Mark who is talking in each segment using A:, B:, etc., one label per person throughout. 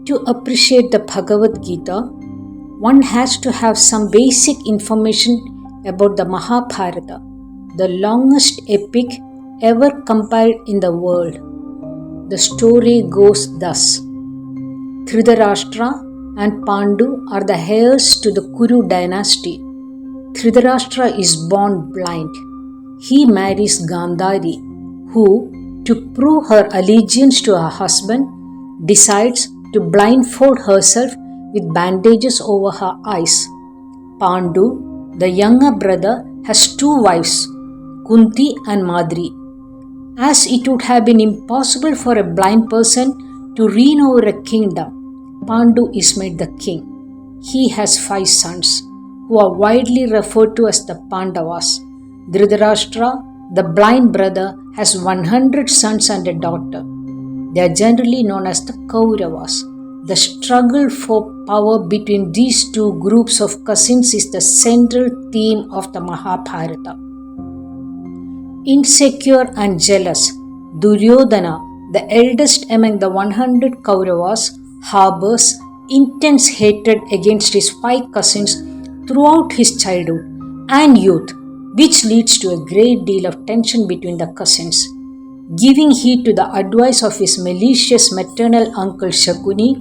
A: To appreciate the Bhagavad Gita, one has to have some basic information about the Mahabharata, the longest epic ever compiled in the world. The story goes thus. Dhritarashtra and Pandu are the heirs to the Kuru dynasty. Dhritarashtra is born blind. He marries Gandhari, who, to prove her allegiance to her husband, decides to blindfold herself with bandages over her eyes. Pandu, the younger brother, has two wives, Kunti and Madri. As it would have been impossible for a blind person to reign over a kingdom, Pandu is made the king. He has 5 sons, who are widely referred to as the Pandavas. Dhritarashtra, the blind brother, has 100 sons and a daughter. They are generally known as the Kauravas. The struggle for power between these two groups of cousins is the central theme of the Mahabharata. Insecure and jealous, Duryodhana, the eldest among the 100 Kauravas, harbours intense hatred against his 5 cousins throughout his childhood and youth, which leads to a great deal of tension between the cousins. Giving heed to the advice of his malicious maternal uncle Shakuni,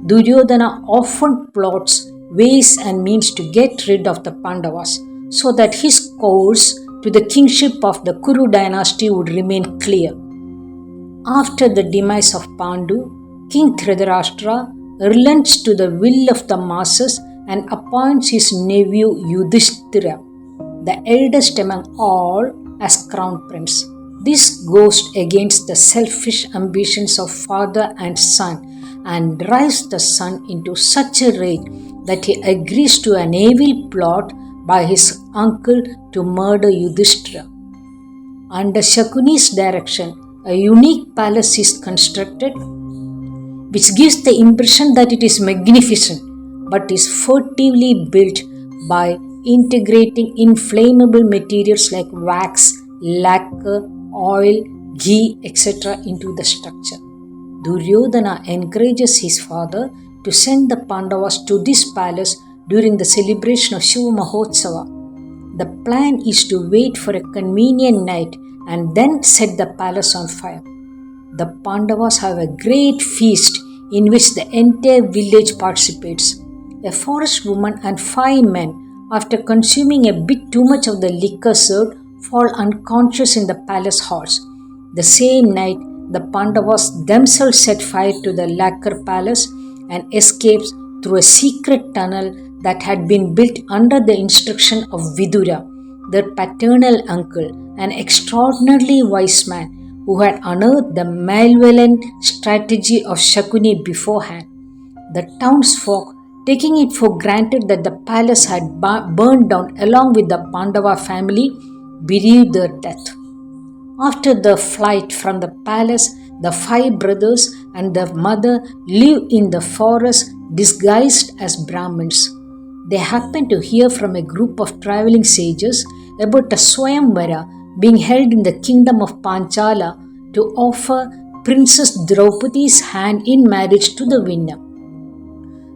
A: Duryodhana often plots ways and means to get rid of the Pandavas so that his course to the kingship of the Kuru dynasty would remain clear. After the demise of Pandu, King Dhritarashtra relents to the will of the masses and appoints his nephew Yudhishthira, the eldest among all, as crown prince. This goes against the selfish ambitions of father and son and drives the son into such a rage that he agrees to an evil plot by his uncle to murder Yudhishthira. Under Shakuni's direction, a unique palace is constructed which gives the impression that it is magnificent but is furtively built by integrating inflammable materials like wax, lacquer, oil, ghee, etc. into the structure. Duryodhana encourages his father to send the Pandavas to this palace during the celebration of Shiva Mahotsava. The plan is to wait for a convenient night and then set the palace on fire. The Pandavas have a great feast in which the entire village participates. A forest woman and 5 men, after consuming a bit too much of the liquor served, fall unconscious in the palace halls. The same night, the Pandavas themselves set fire to the lacquer palace and escapes through a secret tunnel that had been built under the instruction of Vidura, their paternal uncle, an extraordinarily wise man who had unearthed the malevolent strategy of Shakuni beforehand. The townsfolk, taking it for granted that the palace had burned down along with the Pandava family, believed their death. After the flight from the palace, the 5 brothers and their mother live in the forest disguised as Brahmins. They happen to hear from a group of travelling sages about a Swayamvara being held in the kingdom of Panchala to offer Princess Draupadi's hand in marriage to the winner.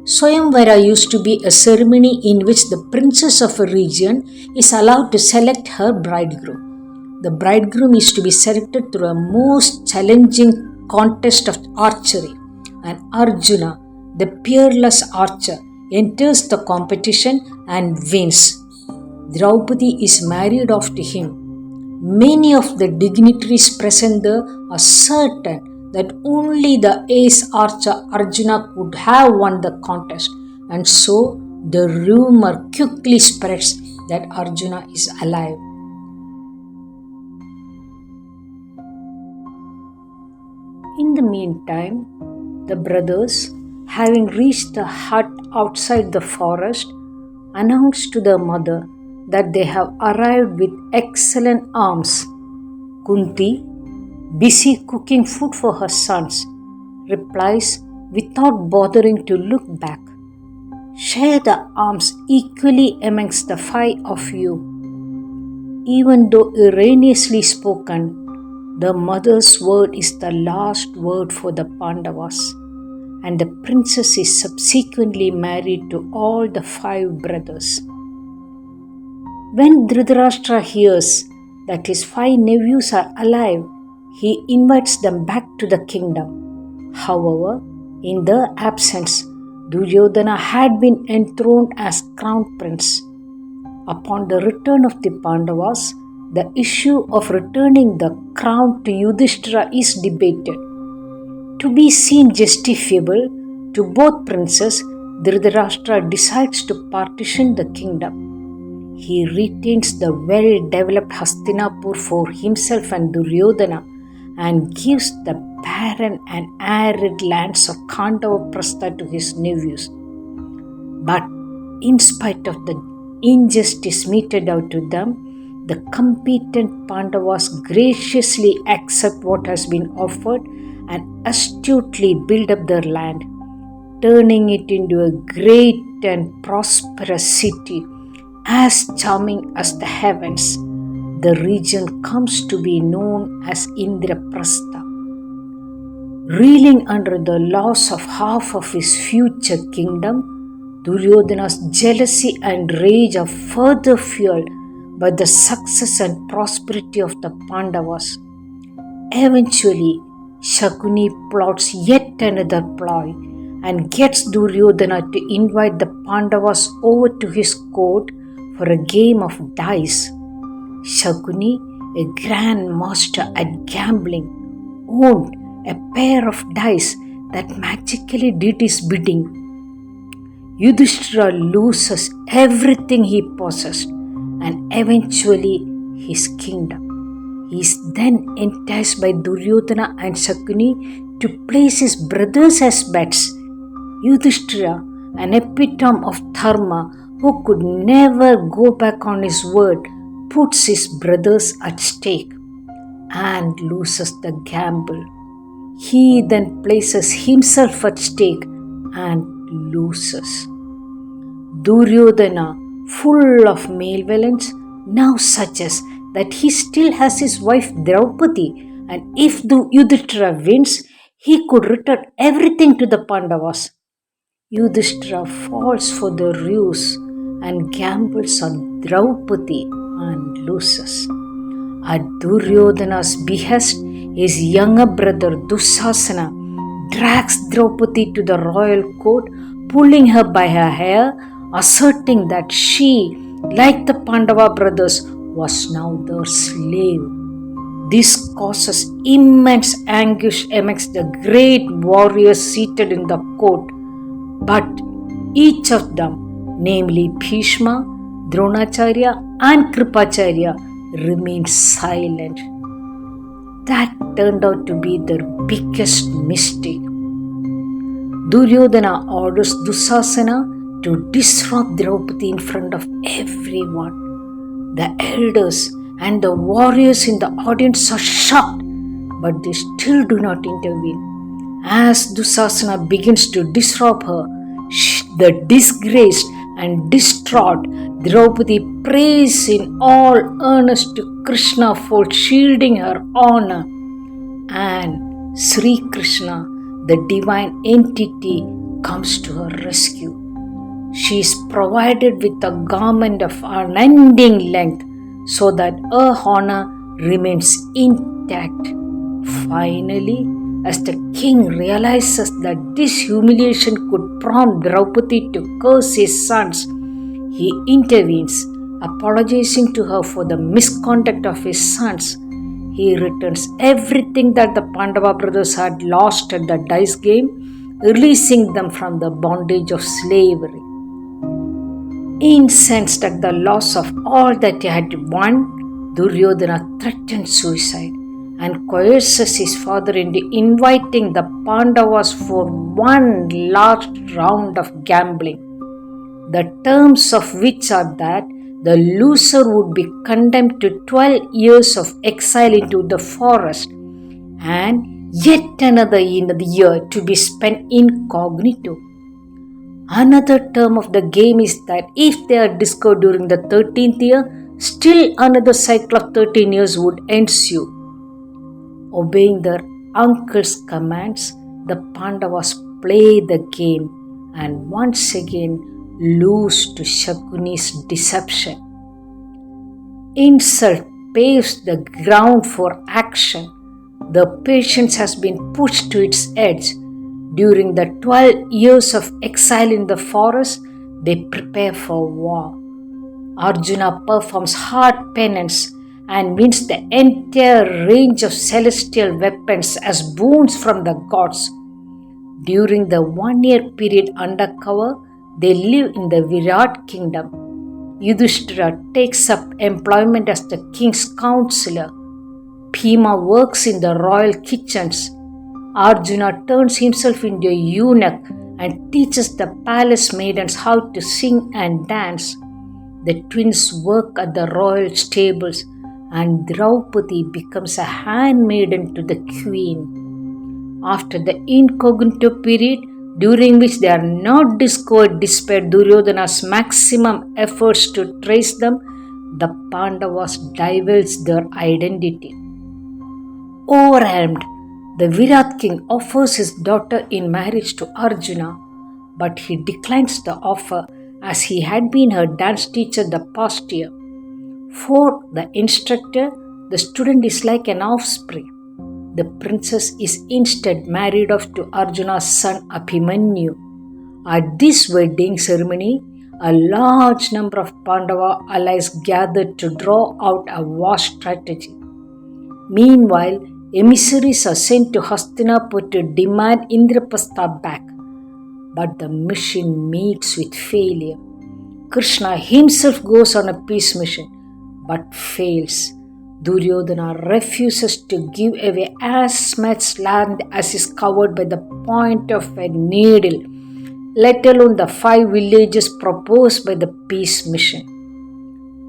A: Swayamvara used to be a ceremony in which the princess of a region is allowed to select her bridegroom. The bridegroom is to be selected through a most challenging contest of archery, and Arjuna, the peerless archer, enters the competition and wins. Draupadi is married off to him. Many of the dignitaries present there are certain that only the ace archer Arjuna could have won the contest, and so the rumor quickly spreads that Arjuna is alive. In the meantime, the brothers, having reached the hut outside the forest, announced to their mother that they have arrived with excellent arms. Kunti, busy cooking food for her sons, replies without bothering to look back, "Share the arms equally amongst the 5 of you." Even though erroneously spoken, the mother's word is the last word for the Pandavas, and the princess is subsequently married to all the 5 brothers. When Dhritarashtra hears that his 5 nephews are alive, he invites them back to the kingdom. However, in their absence, Duryodhana had been enthroned as crown prince. Upon the return of the Pandavas, the issue of returning the crown to Yudhishthira is debated. To be seen justifiable to both princes, Dhritarashtra decides to partition the kingdom. He retains the well-developed Hastinapur for himself and Duryodhana and gives the barren and arid lands of Khandavaprastha to his nephews. But in spite of the injustice meted out to them, the competent Pandavas graciously accept what has been offered and astutely build up their land, turning it into a great and prosperous city as charming as the heavens. The region comes to be known as Indraprastha. Reeling under the loss of half of his future kingdom, Duryodhana's jealousy and rage are further fueled by the success and prosperity of the Pandavas. Eventually, Shakuni plots yet another ploy and gets Duryodhana to invite the Pandavas over to his court for a game of dice. Shakuni, a grand master at gambling, owned a pair of dice that magically did his bidding. Yudhishthira loses everything he possessed and eventually his kingdom. He is then enticed by Duryodhana and Shakuni to place his brothers as bets. Yudhishthira, an epitome of dharma who could never go back on his word, puts his brothers at stake and loses the gamble. He then places himself at stake and loses. Duryodhana, full of malevolence, now suggests that he still has his wife Draupadi, and if Yudhishthira wins, he could return everything to the Pandavas. Yudhishthira falls for the ruse and gambles on Draupadi and loses. At Duryodhana's behest, his younger brother Dussasana drags Draupadi to the royal court, pulling her by her hair, asserting that she, like the Pandava brothers, was now their slave. This causes immense anguish amongst the great warriors seated in the court, but each of them, namely Bhishma, Dronacharya and Kripacharya, remained silent. That turned out to be their biggest mistake. Duryodhana orders Dussasana to disrobe Draupadi in front of everyone. The elders and the warriors in the audience are shocked, but they still do not intervene. As Dussasana begins to disrobe her, the disgraced and distraught Draupadi prays in all earnest to Krishna for shielding her honor, and Sri Krishna, the divine entity, comes to her rescue. She is provided with a garment of unending length so that her honor remains intact. Finally, as the king realizes that this humiliation could prompt Draupadi to curse his sons, he intervenes, apologizing to her for the misconduct of his sons. He returns everything that the Pandava brothers had lost at the dice game, releasing them from the bondage of slavery. Incensed at the loss of all that he had won, Duryodhana threatened suicide and coerces his father into inviting the Pandavas for one last round of gambling, the terms of which are that the loser would be condemned to 12 years of exile into the forest and yet another year to be spent incognito. Another term of the game is that if they are discovered during the 13th year, still another cycle of 13 years would ensue. Obeying their uncle's commands, the Pandavas play the game and once again lose to Shakuni's deception. Insult paves the ground for action. The patience has been pushed to its edge. During the 12 years of exile in the forest, they prepare for war. Arjuna performs hard penance and wins the entire range of celestial weapons as boons from the gods. During the 1-year period under cover, they live in the Virat kingdom. Yudhishthira takes up employment as the king's counselor. Bhima works in the royal kitchens. Arjuna turns himself into a eunuch and teaches the palace maidens how to sing and dance. The twins work at the royal stables and Draupadi becomes a handmaiden to the queen. After the incognito period, during which they are not discovered despite Duryodhana's maximum efforts to trace them, the Pandavas divulge their identity. Overwhelmed, the Virat king offers his daughter in marriage to Arjuna, but he declines the offer as he had been her dance teacher the past year. For the instructor, the student is like an offspring. The princess is instead married off to Arjuna's son Abhimanyu. At this wedding ceremony, a large number of Pandava allies gathered to draw out a war strategy. Meanwhile, emissaries are sent to Hastinapur to demand Indraprastha back, but the mission meets with failure. Krishna himself goes on a peace mission, but fails. Duryodhana refuses to give away as much land as is covered by the point of a needle, let alone the 5 villages proposed by the peace mission.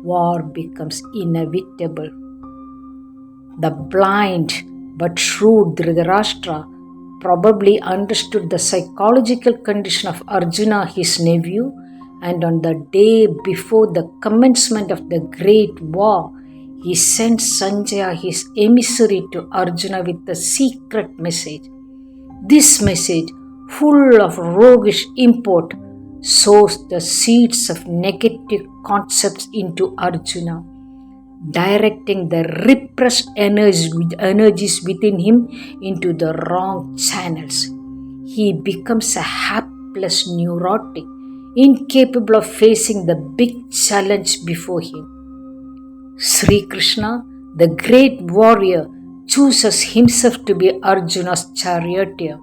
A: War becomes inevitable. The blind but shrewd Dhritarashtra probably understood the psychological condition of Arjuna, his nephew, and on the day before the commencement of the great war, he sent Sanjaya, his emissary, to Arjuna with a secret message. This message, full of roguish import, sows the seeds of negative concepts into Arjuna, directing the repressed energies within him into the wrong channels. He becomes a hapless neurotic, incapable of facing the big challenge before him. Sri Krishna, the great warrior, chooses himself to be Arjuna's charioteer.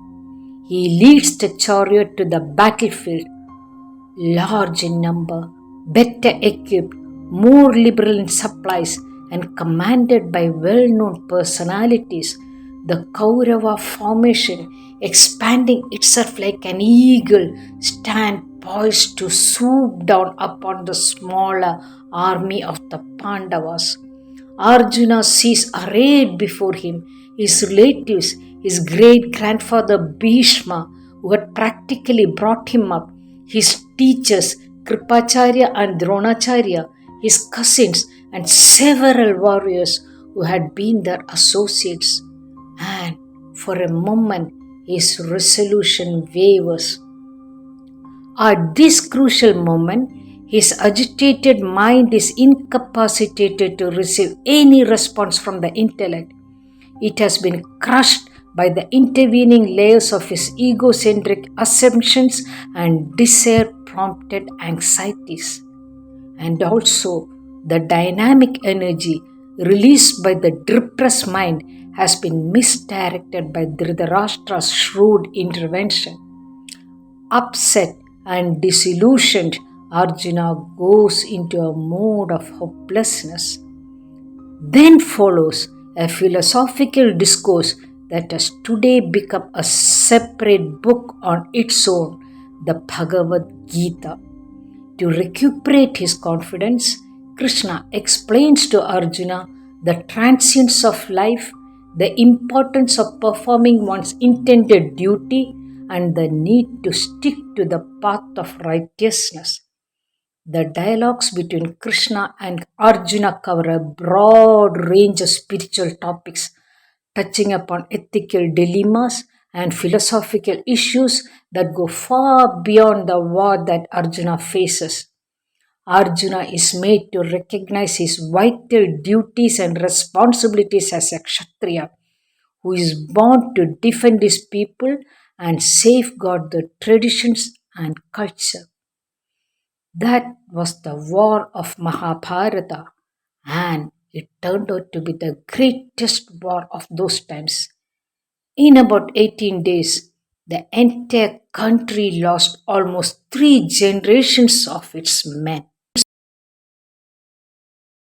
A: He leads the chariot to the battlefield. Large in number, better equipped, more liberal in supplies, and commanded by well-known personalities, the Kaurava formation, expanding itself like an eagle, stand poised to swoop down upon the smaller army of the Pandavas. Arjuna sees arrayed before him his relatives, his great-grandfather Bhishma, who had practically brought him up, his teachers Kripacharya and Dronacharya, his cousins, and several warriors who had been their associates. And for a moment, his resolution wavers. At this crucial moment, his agitated mind is incapacitated to receive any response from the intellect. It has been crushed by the intervening layers of his egocentric assumptions and desire-prompted anxieties. And also, the dynamic energy released by the depressed mind has been misdirected by Dhritarashtra's shrewd intervention. Upset and disillusioned, Arjuna goes into a mode of hopelessness. Then follows a philosophical discourse that has today become a separate book on its own, the Bhagavad Gita. To recuperate his confidence, Krishna explains to Arjuna the transience of life, the importance of performing one's intended duty, and the need to stick to the path of righteousness. The dialogues between Krishna and Arjuna cover a broad range of spiritual topics, touching upon ethical dilemmas and philosophical issues that go far beyond the war that Arjuna faces. Arjuna is made to recognize his vital duties and responsibilities as a Kshatriya, who is born to defend his people and safeguard the traditions and culture. That was the war of Mahabharata, and it turned out to be the greatest war of those times. In about 18 days, the entire country lost almost 3 generations of its men.